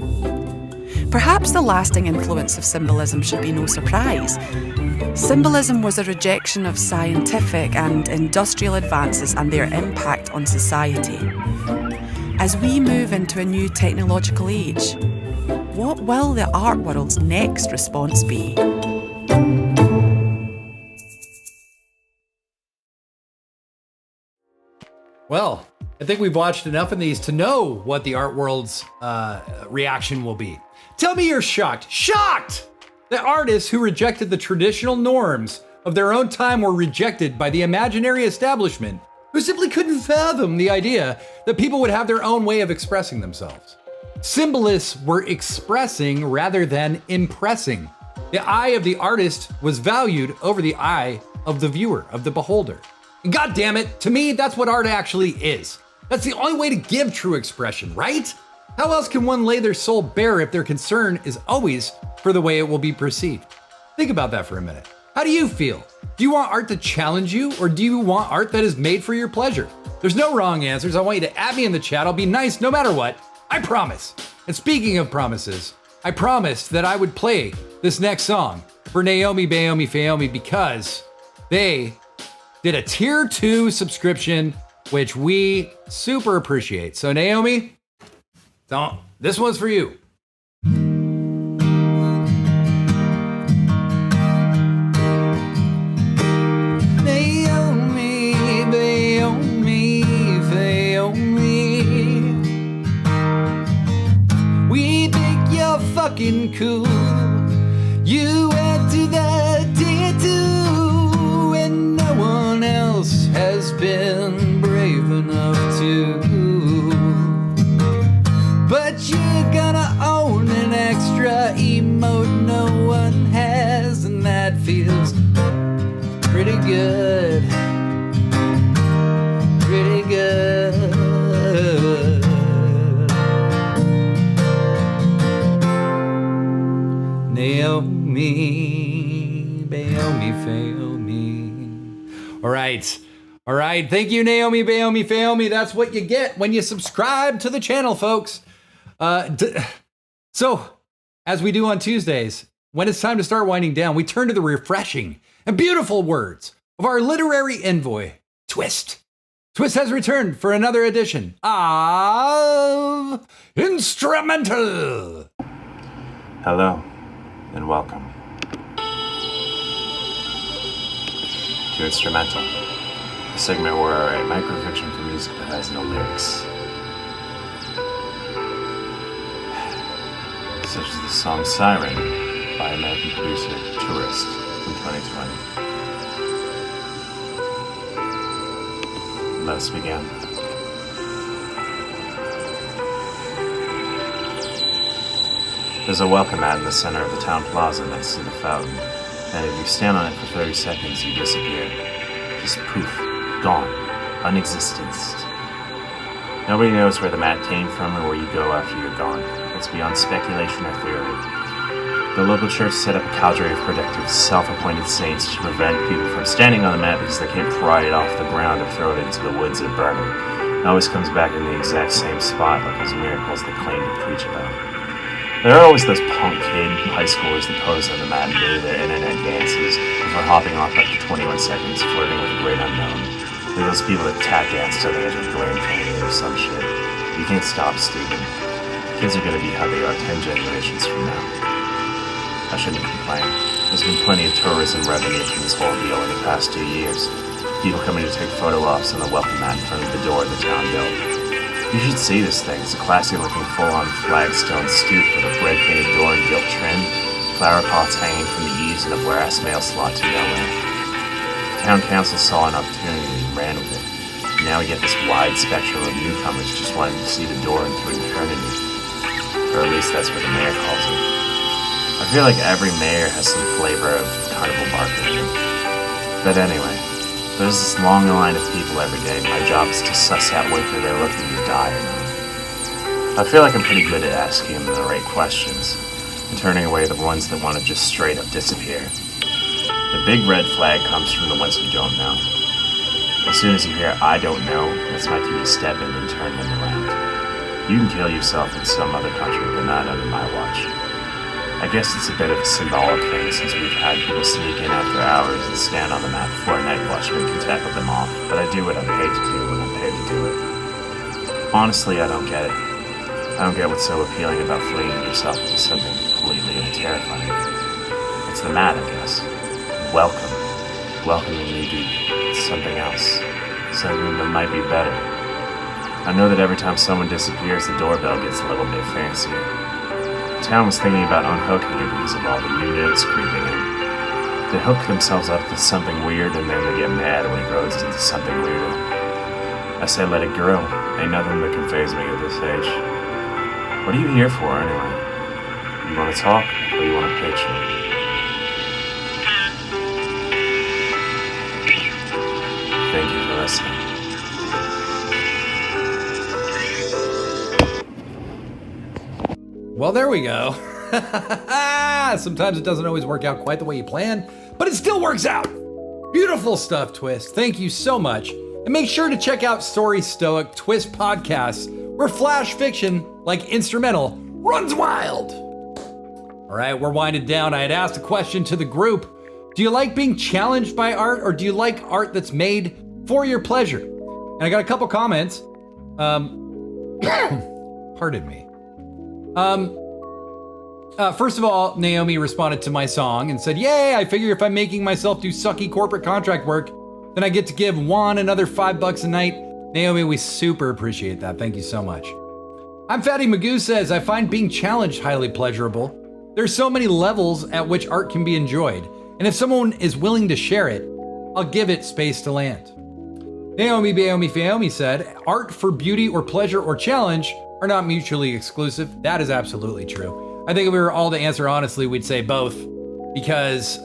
Perhaps the lasting influence of symbolism should be no surprise. Symbolism was a rejection of scientific and industrial advances and their impact on society. As we move into a new technological age, what will the art world's next response be? Well, I think we've watched enough of these to know what the art world's reaction will be. Tell me you're shocked. Shocked! That artists who rejected the traditional norms of their own time were rejected by the imaginary establishment, who simply couldn't fathom the idea that people would have their own way of expressing themselves. Symbolists were expressing rather than impressing. The eye of the artist was valued over the eye of the viewer, of the beholder. And God damn it, to me, that's what art actually is. That's the only way to give true expression, right? How else can one lay their soul bare if their concern is always for the way it will be perceived? Think about that for a minute. How do you feel? Do you want art to challenge you, or do you want art that is made for your pleasure? There's no wrong answers. I want you to add me in the chat. I'll be nice no matter what. I promise. And speaking of promises, I promised that I would play this next song for Naomi Bayomi Fayomi because they did a tier 2 subscription, which we super appreciate. So Naomi, this one's for you. Naomi, fucking cool. You went to the tattoo and no one else has been brave enough to. But you're gonna own an extra emote no one has, and that feels pretty good. Pretty good. Naomi, Bayomi, fail me. All right. All right. Thank you, Naomi, Bayomi, fail me. That's what you get when you subscribe to the channel, folks. So, as we do on Tuesdays, when it's time to start winding down, we turn to the refreshing and beautiful words of our literary envoy, Twist. Twist has returned for another edition of Instrumental. Hello, and welcome to Instrumental, a segment where I write microfiction for music that has no lyrics. Such as the song Siren by American producer Tourist from 2020. Let us begin. There's a welcome mat in the center of the town plaza next to the fountain, and if you stand on it for 30 seconds, you disappear. Just poof, gone, unexistent. Nobody knows where the mat came from or where you go after you're gone. It's beyond speculation or theory. The local church set up a cadre of protective, self-appointed saints to prevent people from standing on the mat because they can't pry it off the ground or throw it into the woods and burn it. It always comes back in the exact same spot, like those miracles they claim to preach about. There are always those punk kid high schoolers that pose on the mat and do their internet dances before hopping off after 21 seconds, flirting with the great unknown. There are those people that tap dance till they enter Grand Canyon or some shit. You can't stop, stupid. Kids are gonna be how they are 10 generations from now. I shouldn't complain. There's been plenty of tourism revenue from this whole deal in the past 2 years. People coming to take photo ops on the welcome mat in front of the door the town built. You should see this thing. It's a classy-looking full-on flagstone stoop with a red-painted door and gilt trim, flower pots hanging from the eaves, and a brass mail slot to nowhere. The town council saw an opportunity and ran with it. Now we get this wide spectrum of newcomers just wanting to see the door into eternity. Or at least that's what the mayor calls it. I feel like every mayor has some flavor of carnival marketing. But anyway, there's this long line of people every day. My job is to suss out whether they're looking to die or not. I feel like I'm pretty good at asking them the right questions and turning away the ones that want to just straight up disappear. The big red flag comes from the ones who don't know. As soon as you hear "I don't know," that's my cue to step in and turn them around. You can kill yourself in some other country, but not under my watch. I guess it's a bit of a symbolic thing since we've had people sneak in after hours and stand on the mat before a night watchman can tackle them off, but I do what I'm paid to do when I'm paid to do it. Honestly, I don't get it. I don't get what's so appealing about flinging yourself into something completely terrifying. It's the mat, I guess. Welcome. Welcoming you to something else. Something that might be better. I know that every time someone disappears, the doorbell gets a little bit fancier. The town was thinking about unhooking it because of all the new notes creeping in. They hook themselves up to something weird and then they get mad when it grows into something weirder. I say let it grow. Ain't nothing that can faze me at this age. What are you here for anyway? You want to talk or you want to pitch it? Thank you for listening. Well, there we go. Sometimes it doesn't always work out quite the way you plan, but it still works out. Beautiful stuff, Twist. Thank you so much. And make sure to check out Story Stoic Twist podcasts, where flash fiction, like Instrumental, runs wild. All right, we're winding down. I had asked a question to the group. Do you like being challenged by art, or do you like art that's made for your pleasure? And I got a couple comments. Pardon me. First of all, Naomi responded to my song and said, "Yay, I figure if I'm making myself do sucky corporate contract work, then I get to give Juan another $5 a night." Naomi, we super appreciate that. Thank you so much. I'm Fatty Magoo says, "I find being challenged highly pleasurable. There's so many levels at which art can be enjoyed, and if someone is willing to share it, I'll give it space to land. Naomi Faomi said, art for beauty or pleasure or challenge are not mutually exclusive. That is absolutely true. I think if we were all to answer honestly, we'd say both, because,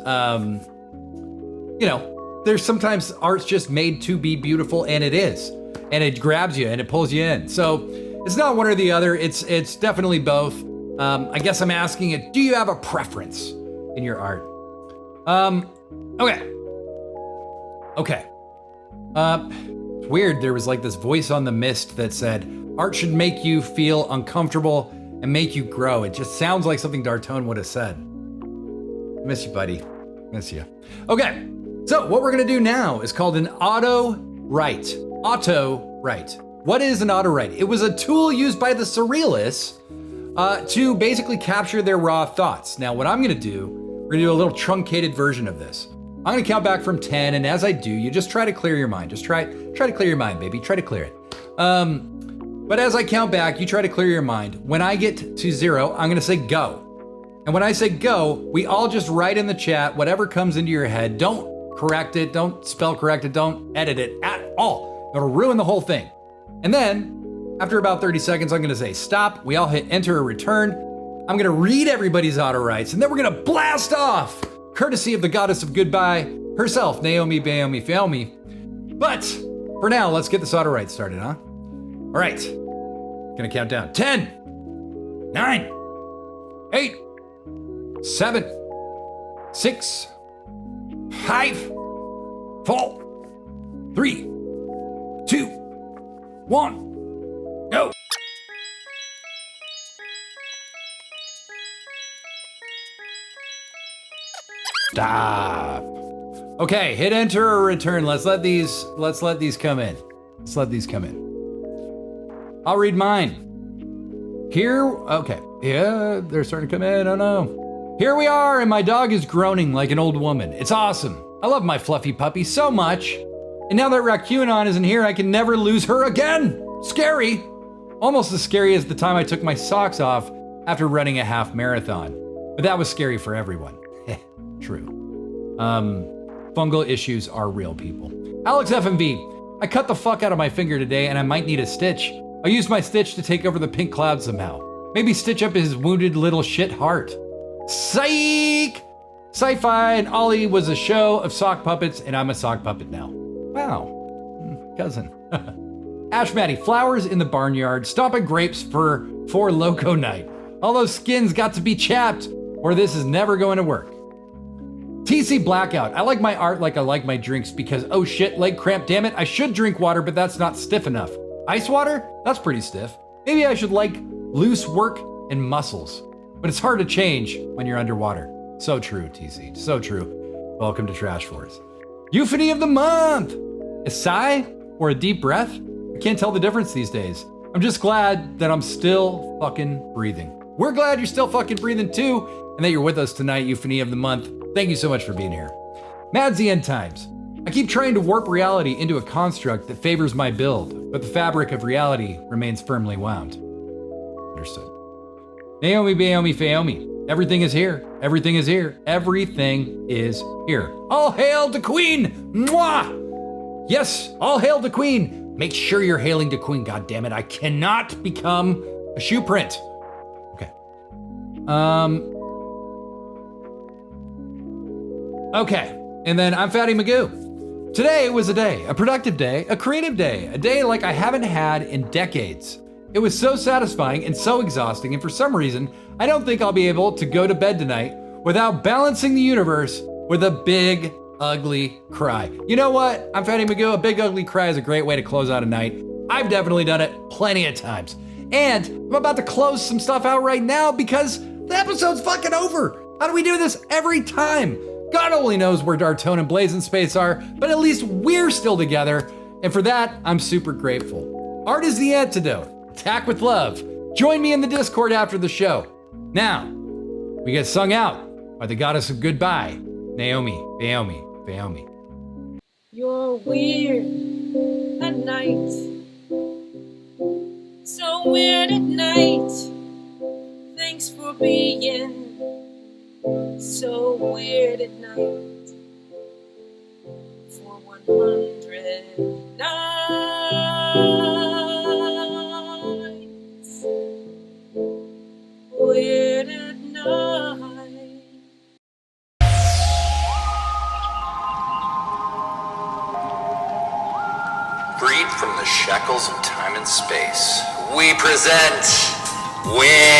there's sometimes art's just made to be beautiful, and it is, and it grabs you and it pulls you in. So it's not one or the other. It's definitely both. I guess I'm asking it, do you have a preference in your art? Okay. It's weird. There was like this voice on the mist that said, art should make you feel uncomfortable and make you grow. It just sounds like something Dartone would have said. Miss you, buddy. Miss you. Okay. So what we're going to do now is called an auto-write. Auto-write. What is an auto-write? It was a tool used by the Surrealists to basically capture their raw thoughts. Now, what I'm going to do, we're going to do a little truncated version of this. I'm going to count back from 10, and as I do, you just try to clear your mind. Just try to clear your mind, baby. Try to clear it. But as I count back, you try to clear your mind. When I get to 0, I'm going to say go. And when I say go, we all just write in the chat whatever comes into your head. Don't correct it. Don't spell correct it. Don't edit it at all. It'll ruin the whole thing. And then, after about 30 seconds, I'm going to say stop. We all hit enter or return. I'm going to read everybody's auto writes, and then we're going to blast off, courtesy of the goddess of goodbye herself, Naomi Faomi. But for now, let's get this auto write started, huh? All right. Gonna count down. 10, 9, 8, 7, 6, 5, 4, 3, 2, 1, go. Stop. Okay, hit enter or return. Let's let these come in. Let's let these come in. I'll read mine. Here, okay. Yeah, they're starting to come in. Oh no. Here we are, and my dog is groaning like an old woman. It's awesome. I love my fluffy puppy so much. And now that Raccoon isn't here, I can never lose her again. Scary. Almost as scary as the time I took my socks off after running a half marathon. But that was scary for everyone. True. Fungal issues are real, people. Alex FMV, I cut the fuck out of my finger today and I might need a stitch. I'll use my stitch to take over the pink cloud somehow. Maybe stitch up his wounded little shit heart. Psych! Sci-Fi and Ollie was a show of sock puppets, and I'm a sock puppet now. Wow. Cousin. Ash Maddie, flowers in the barnyard, stomping grapes for Loco Night. All those skins got to be chapped, or this is never going to work. TC Blackout, I like my art like I like my drinks because, oh shit, leg cramp, damn it, I should drink water, but that's not stiff enough. Ice water? That's pretty stiff. Maybe I should like loose work and muscles. But it's hard to change when you're underwater. So true, TC. So true. Welcome to Trash Force. Euphony of the month! A sigh or a deep breath? I can't tell the difference these days. I'm just glad that I'm still fucking breathing. We're glad you're still fucking breathing too, and that you're with us tonight, Euphony of the month. Thank you so much for being here. Mads the End Times. I keep trying to warp reality into a construct that favors my build, but the fabric of reality remains firmly wound. Understood. Naomi Faomi. Everything is here. Everything is here. Everything is here. All hail to Queen! Mwah! Yes, all hail to Queen. Make sure you're hailing to Queen, goddammit. I cannot become a shoe print. Okay. Okay. And then I'm Fatty Magoo. Today was a day, a productive day, a creative day, a day like I haven't had in decades. It was so satisfying and so exhausting, and for some reason, I don't think I'll be able to go to bed tonight without balancing the universe with a big, ugly cry. You know what? I'm Fatty Magoo. A big, ugly cry is a great way to close out a night. I've definitely done it plenty of times. And I'm about to close some stuff out right now because the episode's fucking over. How do we do this every time? God only knows where Dartone and Blazinspace are, but at least we're still together. And for that, I'm super grateful. Art is the antidote. Attack with love. Join me in the Discord after the show. Now, we get sung out by the goddess of goodbye, Naomi Faomi. You're weird at night. So weird at night. Thanks for being So weird at night for 100 nights. Weird at night. Freed from the shackles of time and space, we present Weird